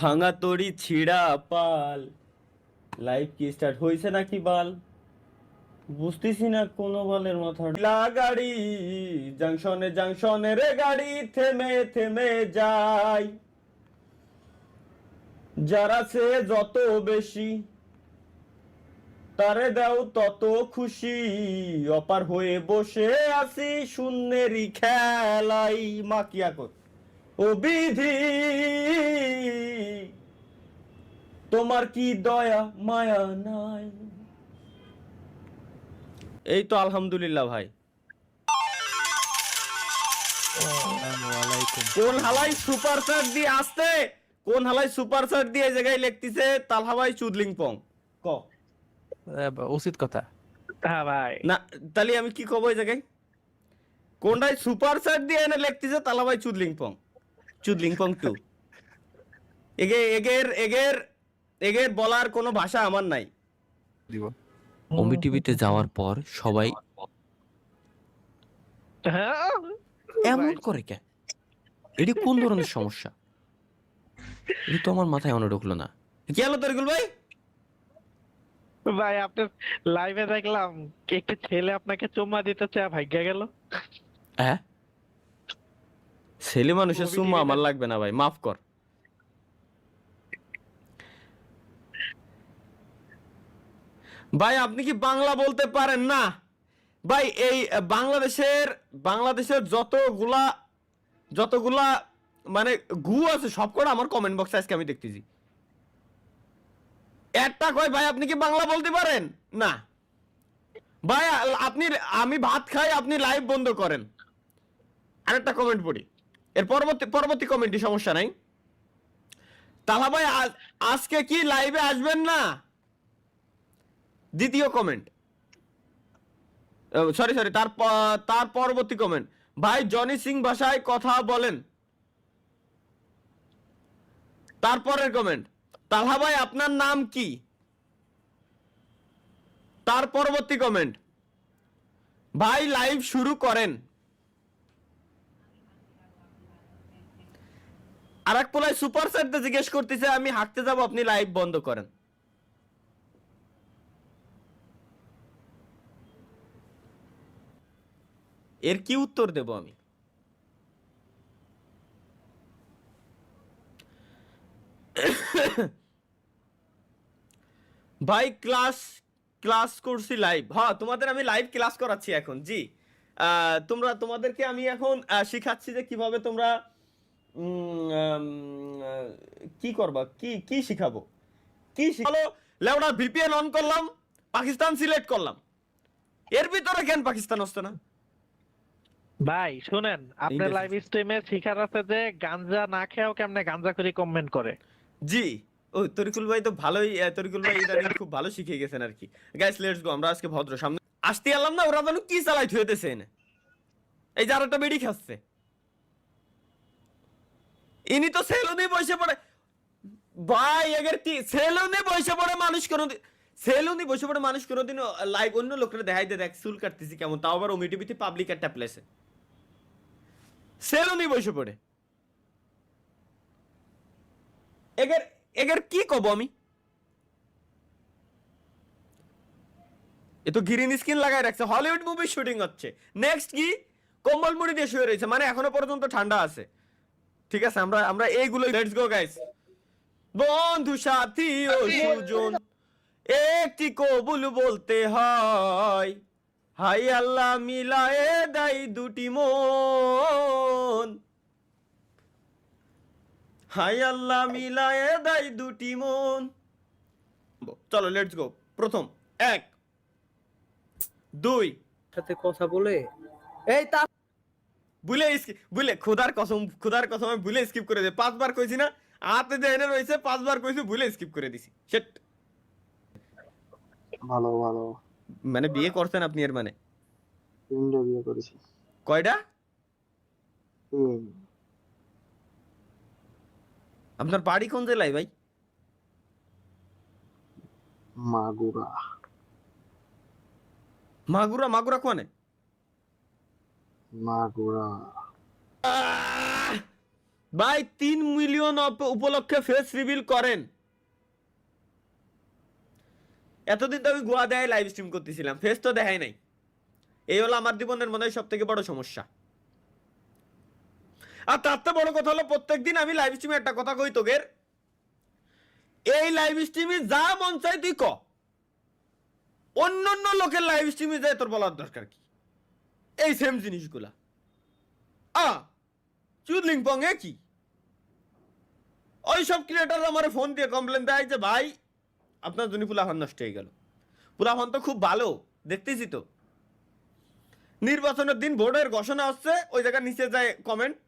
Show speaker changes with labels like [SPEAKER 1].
[SPEAKER 1] ভাঙা তড়ি ছিঁড়া পাল। লাইভ কি স্টার্ট হয়েছে নাকি বাল? বুঝতেছি না কোনো বালের মাথা গাড়ি। জাংশনে জাংশনে রে গাড়ি থেমে থেমে যায়। যারা সে যত বেশি তারে দাও তত খুশি। অপার হয়ে বসে আছি শূন্যেরই খেলাই। মাকিয়া কর ও বিধি, তোমার কি দয়া মায়া নাই? এই তো আলহামদুলিল্লাহ ভাই।
[SPEAKER 2] আসসালামুয়ালাইকুম।
[SPEAKER 1] কোন হালাই সুপার চাট দিয়ে আসতে, কোন হালাই সুপার চাট দিয়ে এই জায়গায় লিখতেছে তালহা ভাই চুদলিং পং ক
[SPEAKER 2] উচিত কথা।
[SPEAKER 3] হ্যাঁ ভাই,
[SPEAKER 1] না। তাহলে আমি কি কব এই জায়গায়? কোনটাই সুপার চাট দিয়ে এনে লিখতেছে তালহা ভাই চুদলিং পং, চুদলিং পং টু। এগের এগের এগের বলার কোনো ভাষা আমার নাই।
[SPEAKER 2] দিব
[SPEAKER 4] অমি টিভিতে যাওয়ার পর সবাই
[SPEAKER 3] হ্যাঁ
[SPEAKER 4] এমন
[SPEAKER 3] ভাই,
[SPEAKER 4] করে কেন? এটি কোন ধরনের সমস্যা? এটি তো আমার মাথায় এখনো ঢুকলো না।
[SPEAKER 1] কি হলো তরিকুল ভাই?
[SPEAKER 3] ভাই আপনার লাইভে দেখলাম একটি ছেলে আপনাকে চুম্মা দিতে চায়, ভাগ্যা গেল।
[SPEAKER 4] হ্যাঁ,
[SPEAKER 1] ছেলে মানুষের
[SPEAKER 3] অমি
[SPEAKER 1] সুম্মা
[SPEAKER 3] টিভিতে
[SPEAKER 1] আমার লাগবে না ভাই, মাফ কর। ভাই আপনি কি বাংলা বলতে পারেন না? ভাই এই বাংলাদেশের বাংলাদেশের যতগুলা মানে গু আছে সবকটা আমার কমেন্ট বক্সে আজকে আমি দেখতেছি। একটা কয় ভাই আপনি কি বাংলা বলতে পারেন না? ভাই আপনি, আমি ভাত খাই আপনি লাইভ বন্ধ করেন। আরেকটা কমেন্ট পড়ি, এর পরবর্তী পরবর্তী কমেন্টই সমস্যা নাই। তাহলে ভাই আজকে কি লাইভে আসবেন না? দ্বিতীয় কমেন্ট, সরি সরি, তার পরবর্তী কমেন্ট, ভাই জনি সিং ভাষায় কথা বলেন। তারপরের কমেন্ট, তালহা ভাই আপনার নাম কি? তার পরবর্তী কমেন্ট, ভাই লাইভ শুরু করেন। আর এক পোলায় সুপার চ্যাটে জিজ্ঞেস করতেছে আমি হাঁটতে যাব আপনি লাইভ বন্ধ করেন। এর কি উত্তর দেব আমি? ভাই ক্লাস ক্লাস করছি লাইভ, হ্যাঁ তোমাদের আমি লাইভ ক্লাস করাচ্ছি এখন। জি তোমাদেরকে আমি এখন শিখাচ্ছি যে কিভাবে তোমরা কি করবা, কি কি শিখাবো, কি শিখালো। লেওড়া ভিপিএন অন করলাম, পাকিস্তান সিলেক্ট করলাম, এর ভিতরে কেন পাকিস্তান হচ্ছে না?
[SPEAKER 3] ভাই শুনেন, আপনার
[SPEAKER 1] ইন্টারেস্ট।
[SPEAKER 3] লাইভ স্ট্রিমে শিখার আছে যে গাঞ্জা না খেয়েও কেমনে গাঞ্জা করে কমেন্ট করে।
[SPEAKER 1] জি, ও তরিকুল ভাই তো ভালোই, তরিকুল ভাই ইদানিং খুব ভালো শিখে গেছেন আর কি। গাইস লেটস গো, আমরা আজকে ভদ্র সামনে আসতে এলাম না, ওরা যেন কি চালাই থুয়েতেছে এনে। এই যে আরেকটা বেড়ি খাচ্ছে, ইনি তো সেলুনে বসে পড়ে। ভাই এগের কি সেলুনে বসে পড়ে মানুষ কোনোদিন, সেলুনে বসে পড়ে মানুষ কোনোদিন লাইভ অন্য লোকেরা দেখাই দে, দেখ চুল কাটতেছি কেমন, তাও আবার ওমি টিভিতে পাবলিক একটা প্লেসে সেলুনে বসে পড়ে। এগের এগের কি কব আমি? এ তো গ্রিন স্ক্রিন লাগাই রাখছে, হলিউড মুভি শুটিং হচ্ছে। নেক্সট কি? কম্বল মুড়ি দিয়ে শুয়ে রয়েছে, মানে এখনো পর্যন্ত ঠান্ডা আছে। ঠিক আছে, আমরা আমরা এইগুলো, লেটস গো গাইস। বন্ধু সাথী ও সুজন একটি কবুল বলতে হয়। হাই আল্লাহ মিলায়ে দেয় দুটি মন, হাই আল্লাহ মিলায়ে দেয় দুটি মন। চলো লেটস গো। প্রথম 1 2
[SPEAKER 5] সাথে কথা বলে এই তা
[SPEAKER 1] বুলে খোদার কসম আমি ভুলে স্কিপ করে দিই। 5 বার কইছি না, হাতে যে এনে রয়েছে 5 বার কইছি, ভুলে স্কিপ করে দিছি। সেট।
[SPEAKER 6] ভালো ভালো।
[SPEAKER 1] মানে বিয়ে করছেন আপনি এর মানে?
[SPEAKER 6] তিনটে বিয়ে করেছি।
[SPEAKER 1] কয়টা?
[SPEAKER 6] তিন।
[SPEAKER 1] আপনার বাড়ি কোন জেলায় ভাই?
[SPEAKER 6] মাগুরা।
[SPEAKER 1] মাগুরা? মাগুরা কোনে?
[SPEAKER 6] মাগুরা।
[SPEAKER 1] ভাই 3 মিলিয়ন উপলক্ষে ফেস রিভিল করেন। এতদিন তো আমি গোয়া দেয় লাইভ স্ট্রিম করতেছিলাম, ফেস তো দেখাই নাই। এই হলো আমার জীবনের মনে হয় সব থেকে বড় সমস্যা। আর তার থেকে বড় কথা হলো প্রত্যেকদিন আমি লাইভ স্ট্রিমে একটা কথা কই তোগের, এই লাইভ স্ট্রিমে যা মন চাই তুই ক, অন্য লোকের লাইভ স্ট্রিমে যায় তোর বলার দরকার কি? এই সেম জিনিসগুলা চুদলিং পং কি ওই সব ক্রিয়েটার আমার ফোন দিয়ে কমপ্লেন দেয় যে ভাই আপনার জন্য পুলাফান নষ্ট হয়ে গেল। পুলাফান তো খুব ভালো দেখতেছি তো, নির্বাচনের দিন ভোটের ঘোষণা হচ্ছে ওই জায়গার নিচে যায় কমেন্ট,